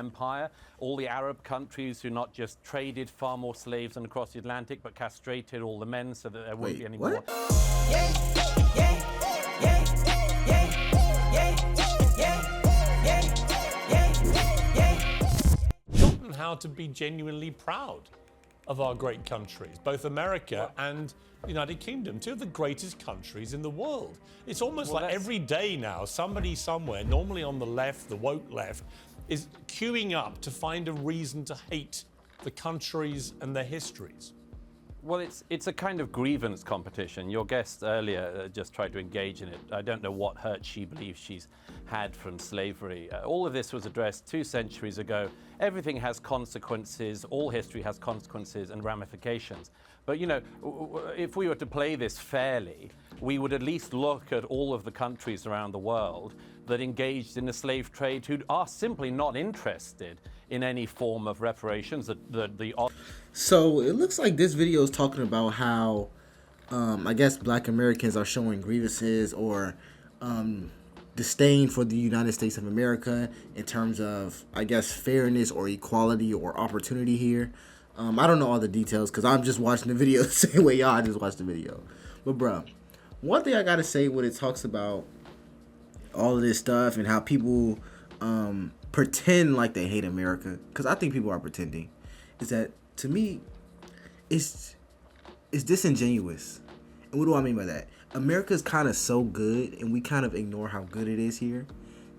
empire, all the Arab countries who not just traded far more slaves than across the Atlantic, but castrated all the men so that there wouldn't be any more. Forgotten how to be genuinely proud of our great countries, both America and the United Kingdom, two of the greatest countries in the world. It's almost like every day now, somebody somewhere, normally on the left, the woke left, is queuing up to find a reason to hate the countries and their histories. Well, it's a kind of grievance competition. Your guest earlier just tried to engage in it. I don't know what hurt she believes she's had from slavery. All of this was addressed 2 centuries ago. Everything has consequences. All history has consequences and ramifications. But, you know, if we were to play this fairly, we would at least look at all of the countries around the world that engaged in the slave trade who are simply not interested in any form of reparations. So it looks like this video is talking about how, I guess, Black Americans are showing grievances or disdain for the United States of America in terms of, I guess, fairness or equality or opportunity here. I don't know all the details because I'm just watching the video the same way y'all just watched the video. But, bro, one thing I got to say when it talks about all of this stuff and how people pretend like they hate America, because I think people are pretending, is that, to me, it's disingenuous. And what do I mean by that? America's kind of so good, and we kind of ignore how good it is here,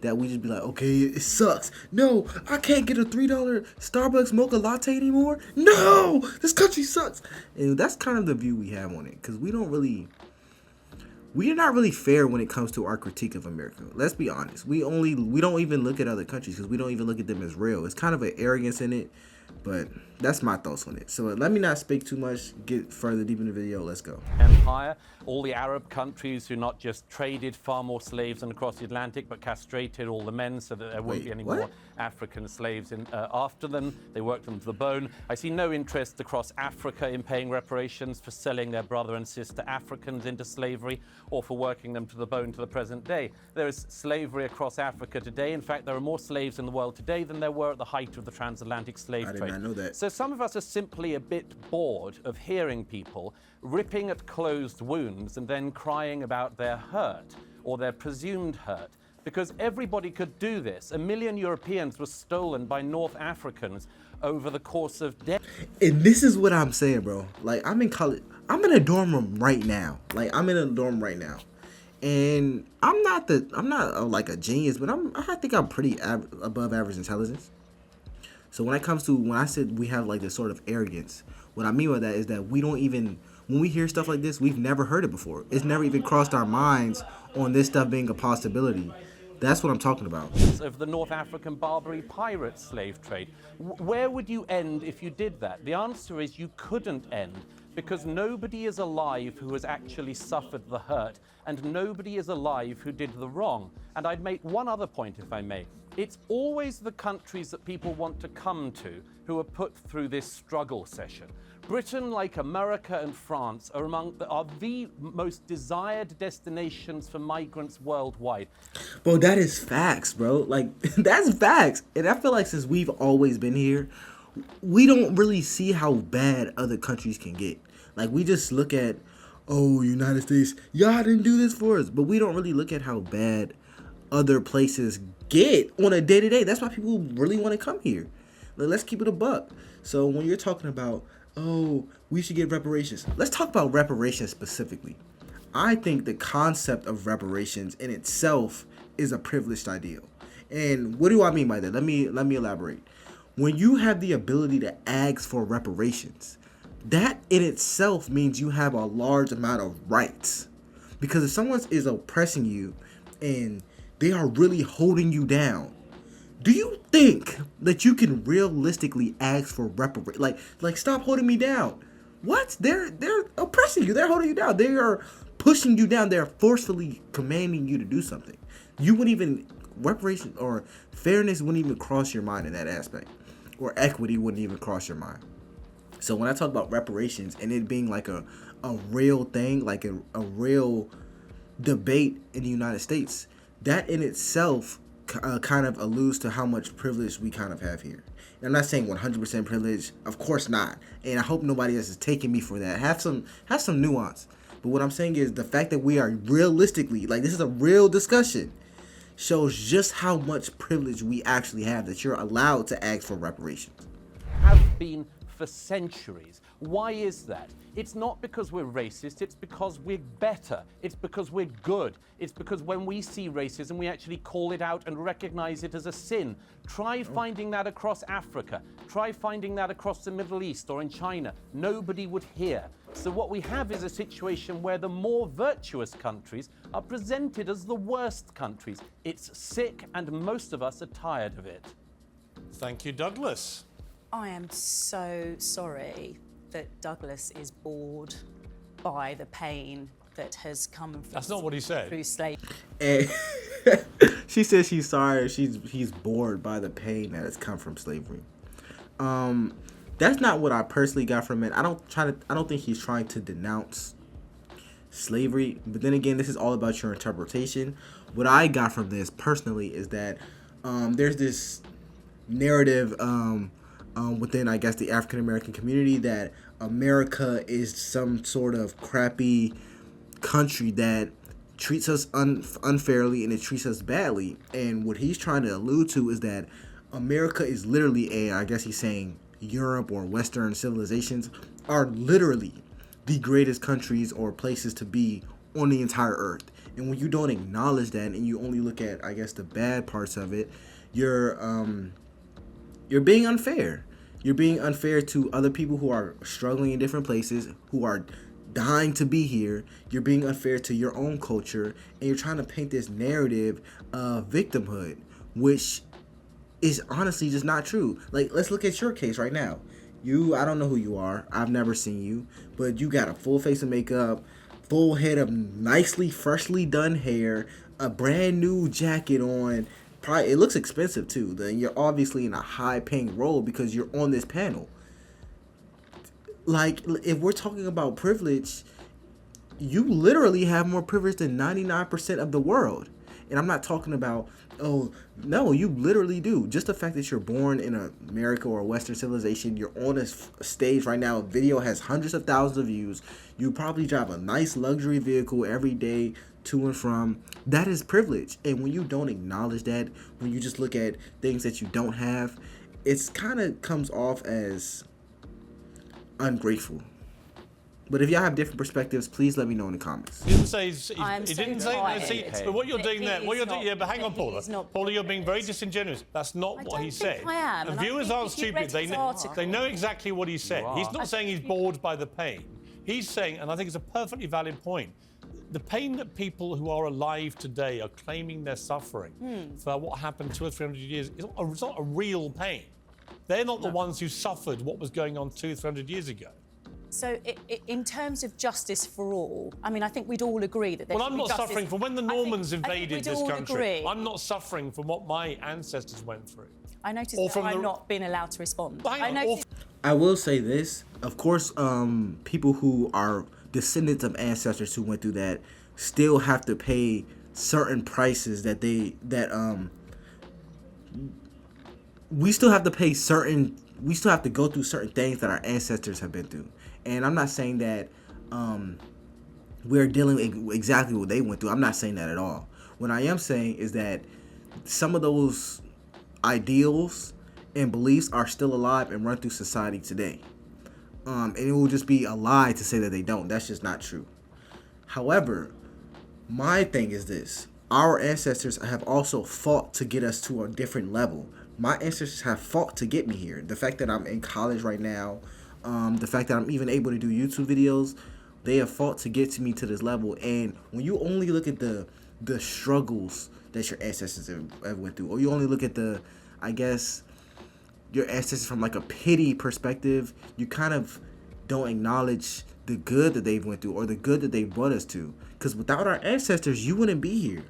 that we just be like, okay, it sucks. No, I can't get a $3 Starbucks mocha latte anymore. No, this country sucks. And that's kind of the view we have on it, because we're not really fair when it comes to our critique of America. Let's be honest. We don't even look at other countries because we don't even look at them as real. It's kind of an arrogance in it, but that's my thoughts on it. So let me not speak too much, get further deep in the video. Let's go. Empire, all the Arab countries who not just traded far more slaves than across the Atlantic, but castrated all the men so that there wouldn't be any more African slaves after them. They worked them to the bone. I see no interest across Africa in paying reparations for selling their brother and sister Africans into slavery or for working them to the bone to the present day. There is slavery across Africa today. In fact, there are more slaves in the world today than there were at the height of the transatlantic slave trade. I did not know that. So some of us are simply a bit bored of hearing people ripping at closed wounds and then crying about their hurt or their presumed hurt. Because everybody could do this. 1 million Europeans were stolen by North Africans over the course of decades. And this is what I'm saying, bro. Like, I'm in college. I'm in a dorm room right now. And I'm not like a genius, but I think I'm pretty above average intelligence. So when I said we have like this sort of arrogance, what I mean by that is that we don't even, when we hear stuff like this, we've never heard it before. It's never even crossed our minds on this stuff being a possibility. That's what I'm talking about. Of the North African Barbary pirate slave trade. Where would you end if you did that? The answer is you couldn't end, because nobody is alive who has actually suffered the hurt, and nobody is alive who did the wrong. And I'd make one other point, if I may. It's always the countries that people want to come to who are put through this struggle session. Britain, like America and France, are the most desired destinations for migrants worldwide. Bro, that is facts, bro. Like, that's facts. And I feel like since we've always been here, we don't really see how bad other countries can get. Like, we just look at, oh, United States, y'all didn't do this for us. But we don't really look at how bad other places get on a day-to-day. That's why people really want to come here. Like, let's keep it a buck. So when you're talking about, oh, we should get reparations, let's talk about reparations specifically. I think the concept of reparations in itself is a privileged ideal. And what do I mean by that? Let me elaborate. When you have the ability to ask for reparations, that in itself means you have a large amount of rights. Because if someone is oppressing you and they are really holding you down, do you think that you can realistically ask for reparations? Like stop holding me down. What? They're oppressing you. They're holding you down. They are pushing you down. They're forcefully commanding you to do something. You wouldn't even, reparation or fairness wouldn't even cross your mind in that aspect. Or equity wouldn't even cross your mind. So when I talk about reparations and it being like a real thing, like a real debate in the United States, that in itself kind of alludes to how much privilege we kind of have here. And I'm not saying 100% privilege, of course not. And I hope nobody else is taking me for that. Have some nuance. But what I'm saying is the fact that we are realistically, like this is a real discussion, shows just how much privilege we actually have, that you're allowed to ask for reparations. Have been for centuries. Why is that? It's not because we're racist, it's because we're better. It's because we're good. It's because when we see racism, we actually call it out and recognize it as a sin. Try finding that across Africa. Try finding that across the Middle East or in China. Nobody would hear. So what we have is a situation where the more virtuous countries are presented as the worst countries. It's sick, and most of us are tired of it. Thank you, Douglas. I am so sorry that Douglas is bored by the pain that has come from That's not what he said. through slavery. And she says she's sorry. He's bored by the pain that has come from slavery. That's not what I personally got from it. I don't think he's trying to denounce slavery. But then again, this is all about your interpretation. What I got from this personally is that there's this narrative within, I guess, the African American community that America is some sort of crappy country that treats us unfairly and it treats us badly. And what he's trying to allude to is that America is literally I guess he's saying Europe or Western civilizations are literally the greatest countries or places to be on the entire earth. And when you don't acknowledge that and you only look at, I guess, the bad parts of it, you're being unfair. You're being unfair to other people who are struggling in different places, who are dying to be here. You're being unfair to your own culture, and you're trying to paint this narrative of victimhood, which is honestly just not true. Like, let's look at your case right now. I don't know who you are. I've never seen you, but you got a full face of makeup, full head of nicely, freshly done hair, a brand new jacket on. Probably, it looks expensive too. Then you're obviously in a high-paying role because you're on this panel. Like, if we're talking about privilege, you literally have more privilege than 99% of the world. And I'm not talking about, oh, no, you literally do. Just the fact that you're born in America or a Western civilization, you're on a stage right now, a video has hundreds of thousands of views, you probably drive a nice luxury vehicle every day to and from. That is privilege. And when you don't acknowledge that, when you just look at things that you don't have, it's kind of comes off as ungrateful. But if y'all have different perspectives, please let me know in the comments. He didn't say. He didn't say. tired. See, but what you're doing there, what you're doing, yeah. But hang on, Paula. Paula, you're being very privileged. disingenuous. That's not what he said. I am, And and I viewers think aren't if you stupid. read They his know. article- They know exactly what he said. You He's are. not saying he's bored by the pain. He's saying, and I think it's a perfectly valid point. The pain that people who are alive today are claiming they're suffering for what happened 200 or 300 years, it's not a real pain. They're not the ones who suffered what was going on 200 or 300 years ago. So, in terms of justice for all, I mean, I think we'd all agree that there Well, should I'm be not justice. suffering from when the I think- Normans I think invaded we'd this all country. agree. I'm not suffering from what my ancestors went through. I noticed or that from I'm the- not being allowed to respond. Hang I on, noticed. I will say this. Of course, people who are descendants of ancestors who went through that still have to pay certain prices we still have to pay certain. We still have to go through certain things that our ancestors have been through. And I'm not saying that we're dealing with exactly what they went through. I'm not saying that at all. What I am saying is that some of those ideals and beliefs are still alive and run through society today. And it will just be a lie to say that they don't. That's just not true. However, my thing is this. Our ancestors have also fought to get us to a different level. My ancestors have fought to get me here. The fact that I'm in college right now, the fact that I'm even able to do YouTube videos, they have fought to get me to this level. And when you only look at the struggles that your ancestors have went through, or you only look at I guess, your ancestors from like a pity perspective, you kind of don't acknowledge the good that they've went through or the good that they brought us to. Because without our ancestors, you wouldn't be here.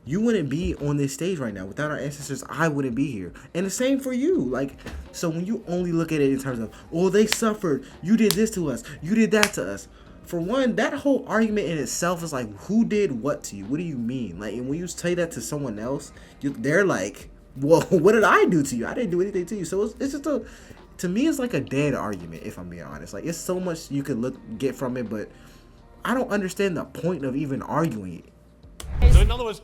You wouldn't be on this stage right now. Without our ancestors, I wouldn't be here. And the same for you. Like, so when you only look at it in terms of, oh, they suffered, you did this to us, you did that to us. for one, that whole argument in itself is like, who did what to you? What do you mean? Like, and when you say that to someone else, they're like, well, what did I do to you? I didn't do anything to you. So it's just to me, it's like a dead argument, if I'm being honest. Like, it's so much you could get from it, but I don't understand the point of even arguing it. So in other words,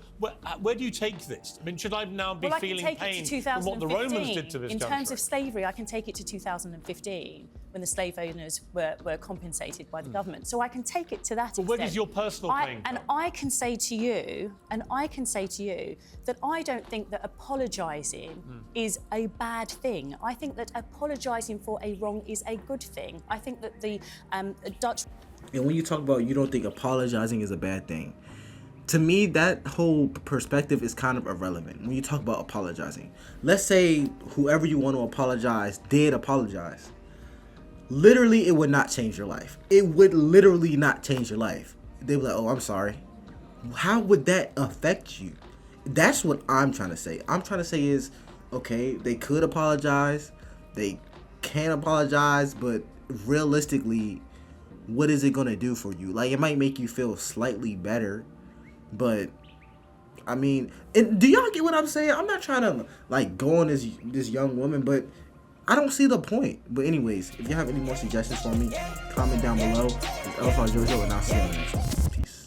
where do you take this? I mean, should I now be feeling pain from what the Romans did to this country? In terms of slavery, I can take it to 2015, when the slave owners were compensated by the government. So I can take it to that extent. Where does your personal pain come? And I can say to you that I don't think that apologising is a bad thing. I think that apologising for a wrong is a good thing. I think that the Dutch... And when you talk about you don't think apologizing is a bad thing, to me, that whole perspective is kind of irrelevant when you talk about apologizing. Let's say whoever you want to apologize did apologize. Literally, it would not change your life. It would literally not change your life. They'd be like, oh, I'm sorry. How would that affect you? That's what I'm trying to say. I'm trying to say is, okay, they could apologize. They can apologize, but realistically, what is it going to do for you? Like, it might make you feel slightly better. But I mean, and do y'all get what I'm saying? I'm not trying to like go on this young woman, but I don't see the point. But anyways, if you have any more suggestions for me, comment down below. It's Jojo, and I'll see you on the next one.